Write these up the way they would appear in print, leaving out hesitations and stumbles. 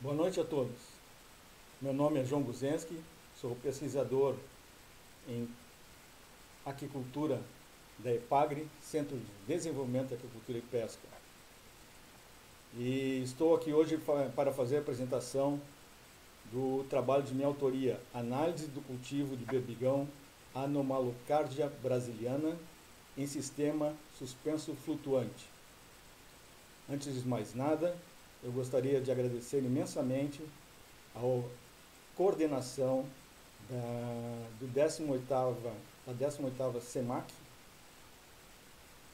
Boa noite a todos. Meu nome é João Guzenski, sou pesquisador em aquicultura da EPAGRE, Centro de Desenvolvimento da Aquicultura e Pesca. E estou aqui hoje para fazer a apresentação do trabalho de minha autoria, Análise do cultivo de berbigão Anomalocardia brasiliana em sistema suspenso flutuante. Antes de mais nada, eu gostaria de agradecer imensamente a coordenação da 18ª SEMAC,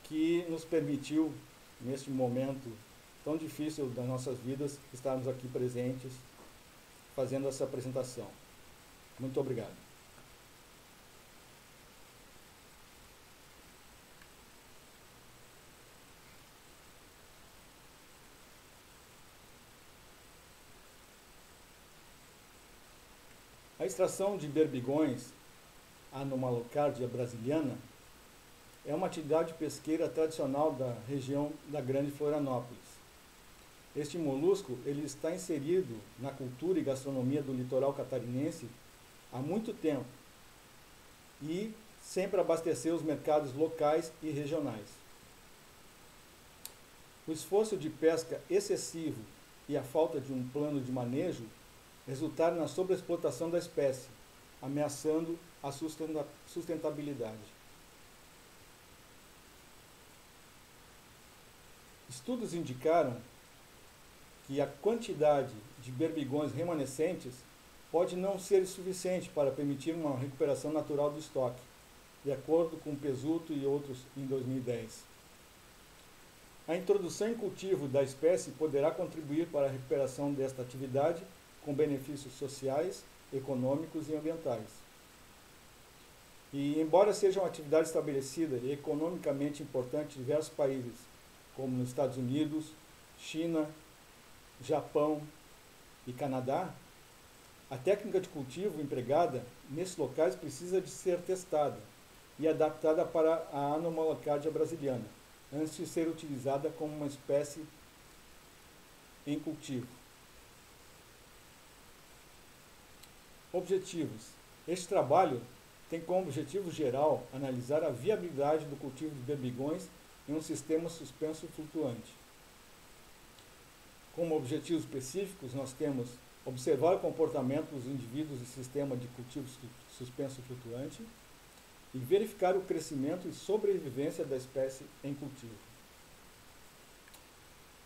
que nos permitiu, neste momento tão difícil das nossas vidas, estarmos aqui presentes fazendo essa apresentação. Muito obrigado. A extração de berbigões Anomalocardia brasiliana é uma atividade pesqueira tradicional da região da Grande Florianópolis. Este molusco ele está inserido na cultura e gastronomia do litoral catarinense há muito tempo e sempre abasteceu os mercados locais e regionais. O esforço de pesca excessivo e a falta de um plano de manejo resultaram na sobreexplotação da espécie, ameaçando a sustentabilidade. Estudos indicaram que a quantidade de berbigões remanescentes pode não ser suficiente para permitir uma recuperação natural do estoque, de acordo com Pezzuto e outros em 2010. A introdução em cultivo da espécie poderá contribuir para a recuperação desta atividade com benefícios sociais, econômicos e ambientais. E, embora seja uma atividade estabelecida e economicamente importante em diversos países, como nos Estados Unidos, China, Japão e Canadá, a técnica de cultivo empregada nesses locais precisa de ser testada e adaptada para a Anomalocardia brasiliana, antes de ser utilizada como uma espécie em cultivo. Objetivos. Este trabalho tem como objetivo geral analisar a viabilidade do cultivo de berbigões em um sistema suspenso flutuante. Como objetivos específicos, nós temos observar o comportamento dos indivíduos do sistema de cultivo suspenso flutuante e verificar o crescimento e sobrevivência da espécie em cultivo.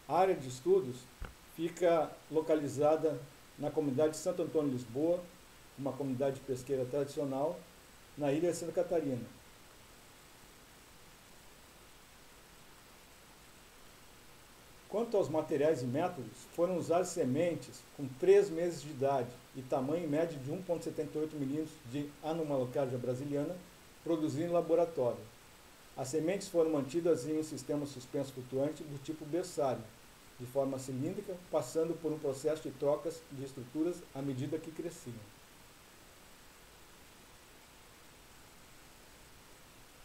A área de estudos fica localizada na comunidade de Santo Antônio, Lisboa, uma comunidade pesqueira tradicional, na ilha de Santa Catarina. Quanto aos materiais e métodos, foram usadas sementes com 3 meses de idade e tamanho médio de 1,78 mm de Anomalocardia brasiliana, produzidas em laboratório. As sementes foram mantidas em um sistema suspenso flutuante do tipo berçário, de forma cilíndrica, passando por um processo de trocas de estruturas à medida que cresciam.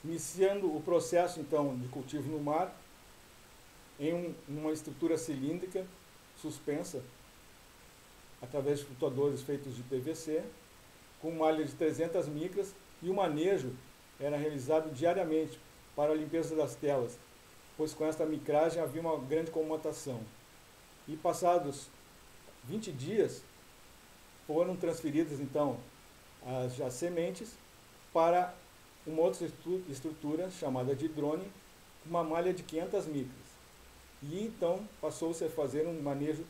Iniciando o processo, então, de cultivo no mar, em uma estrutura cilíndrica suspensa, através de flutuadores feitos de PVC, com malha de 300 micras, e o manejo era realizado diariamente para a limpeza das telas, pois com esta micragem havia uma grande comutação. E passados 20 dias, foram transferidas, então, as sementes para uma outra estrutura chamada de drone, com uma malha de 500 micras. E então passou-se a fazer um manejo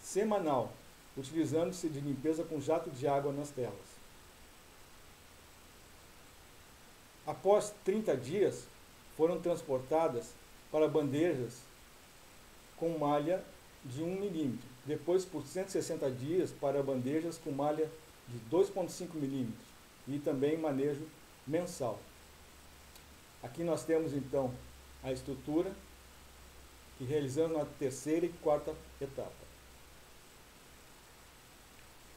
semanal, utilizando-se de limpeza com jato de água nas telas. Após 30 dias, foram transportadas para bandejas com malha de 1 mm, depois por 160 dias para bandejas com malha de 2,5 mm e também manejo mensal. Aqui nós temos então a estrutura que realizamos na 3ª e 4ª etapa.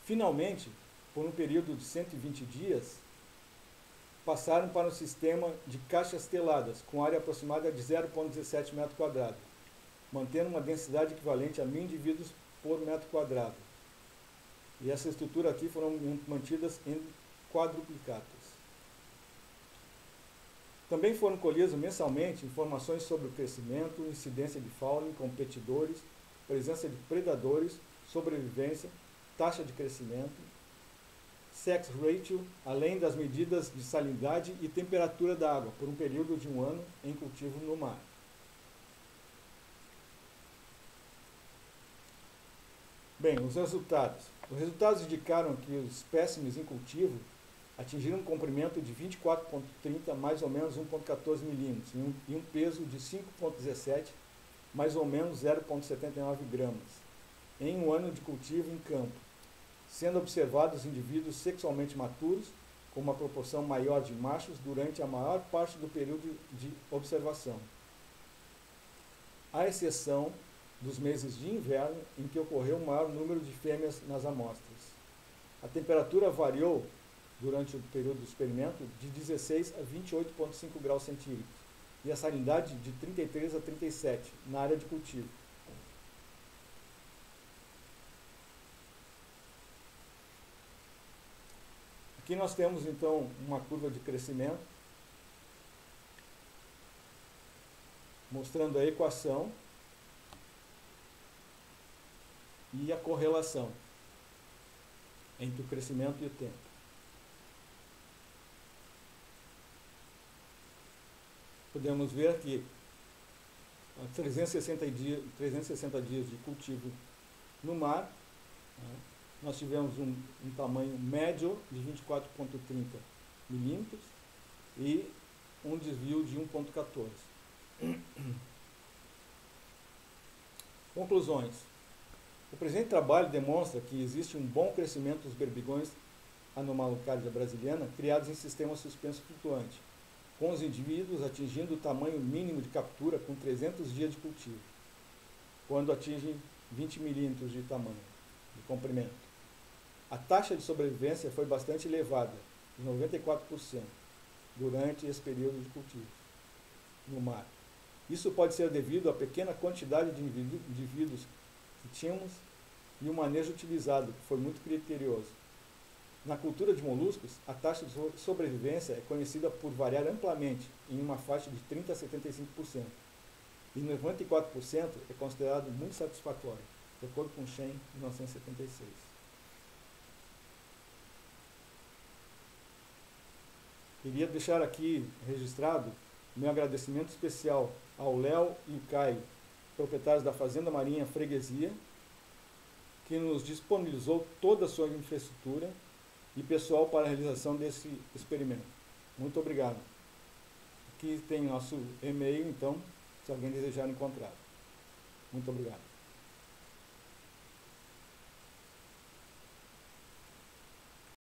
Finalmente, por um período de 120 dias, passaram para um sistema de caixas teladas, com área aproximada de 0,17 m², mantendo uma densidade equivalente a 1.000 indivíduos por metro quadrado, E essa estrutura aqui foram mantidas em quadruplicatas. Também foram colhidas mensalmente informações sobre o crescimento, incidência de fauna, competidores, presença de predadores, sobrevivência, taxa de crescimento, sex ratio, além das medidas de salinidade e temperatura da água, por um período de 1 ano em cultivo no mar. Bem, os resultados. Os resultados indicaram que os espécimes em cultivo atingiram um comprimento de 24,30, mais ou menos 1,14 milímetros, e um peso de 5,17, mais ou menos 0,79 gramas, em 1 ano de cultivo em campo, sendo observados indivíduos sexualmente maturos, com uma proporção maior de machos durante a maior parte do período de observação, à exceção dos meses de inverno, em que ocorreu um maior número de fêmeas nas amostras. A temperatura variou durante o período do experimento de 16 a 28,5 graus centígrados e a salinidade de 33 a 37 na área de cultivo. Aqui nós temos então uma curva de crescimento, mostrando a equação e a correlação entre o crescimento e o tempo. Podemos ver que 360 dias de cultivo no mar, né, nós tivemos um tamanho médio de 24,30 milímetros e um desvio de 1,14. Conclusões. O presente trabalho demonstra que existe um bom crescimento dos berbigões Anomalocárdia brasiliana criados em sistema suspenso flutuante, com os indivíduos atingindo o tamanho mínimo de captura com 300 dias de cultivo, quando atingem 20 milímetros de tamanho, de comprimento. A taxa de sobrevivência foi bastante elevada, de 94%, durante esse período de cultivo no mar. Isso pode ser devido à pequena quantidade de indivíduos que tínhamos e o manejo utilizado, que foi muito criterioso. Na cultura de moluscos, a taxa de sobrevivência é conhecida por variar amplamente em uma faixa de 30% a 75%, e 94% é considerado muito satisfatório, de acordo com Shen, 1976. Queria deixar aqui registrado meu agradecimento especial ao Léo e o Caio, proprietários da Fazenda Marinha Freguesia, que nos disponibilizou toda a sua infraestrutura e pessoal para a realização desse experimento. Muito obrigado. Aqui tem nosso e-mail, então, se alguém desejar encontrar. Muito obrigado.